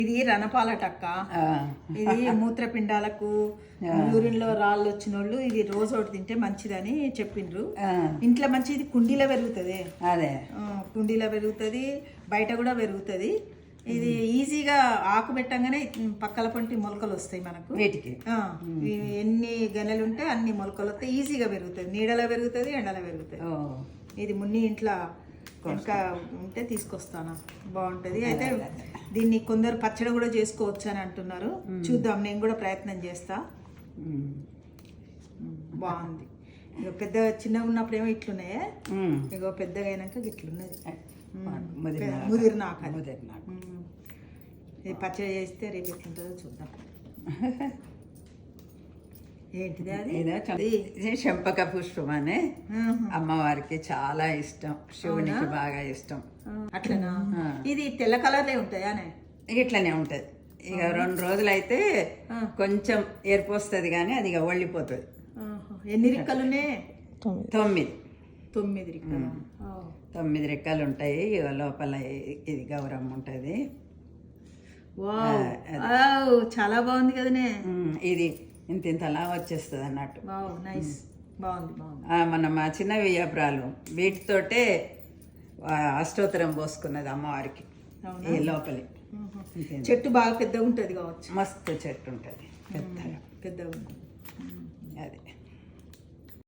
ఇది రణపాలటక్క. ఇది మూత్రపిండాలకు యూరిన్ లో రాళ్ళు వచ్చిన వాళ్ళు ఇది రోజు ఒకటి తింటే మంచిదని చెప్పిండ్రు. ఇంట్లో మంచిది కుండీలో పెరుగుతుంది. అదే కుండీలో పెరుగుతుంది, బయట కూడా పెరుగుతుంది. ఇది ఈజీగా ఆకు పెట్టంగానే పక్కల పంటి మొలకలు వస్తాయి మనకు. వీటికి ఎన్ని గనెలు ఉంటే అన్ని మొలకలు వస్తాయి. ఈజీగా పెరుగుతుంది, నీడలో పెరుగుతుంది, ఎండలో పెరుగుతుంది. ఇది మున్ని ఇంట్లో ఇంకా ఉంటే తీసుకొస్తాను, బాగుంటుంది. అయితే దీన్ని కొందరు పచ్చడి కూడా చేసుకోవచ్చు అని అంటున్నారు. చూద్దాం, నేను కూడా ప్రయత్నం చేస్తా. బాగుంది. ఇక పెద్ద చిన్నగా ఉన్నప్పుడు ఏమో ఇట్లున్నాయే, ఇక పెద్దగా అయినాక ఇట్లున్నది ముదిరినాక. ఇది పచ్చడి చేస్తే రేపు ఎట్లుంటుందో చూద్దాం. ఏంటిది అది? చెంపక పుష్పం అని అమ్మవారికి చాలా ఇష్టం, శివునికి బాగా ఇష్టం. అట్లనా? ఇది తెల్ల కలర్లే ఉంటాయానే? ఇట్లనే ఉంటది. ఇక 2 రోజులు అయితే కొంచెం ఎరుపు వస్తుంది, కానీ అది ఇక ఒళ్ళిపోతుంది. ఎన్ని రిక్కలునే? 9. 9 రిక్కలు. 9 రెక్కలు ఉంటాయి. లోపల ఇది గౌరమ్మ ఉంటుంది. చాలా బాగుంది కదనే. ఇది ఇంతలా వచ్చేస్తుంది అన్నట్టు. నైస్, బాగుంది బాగుంది. మన మా చిన్న వియ్యపురాలు వీటితోటే అష్టోత్తరం పోసుకున్నది అమ్మవారికి. ఈ లోపలి చెట్టు బాగా పెద్దగా ఉంటుంది కావచ్చు. మస్తు చెట్టు ఉంటుంది, పెద్దగా పెద్దగా ఉంటుంది. అది.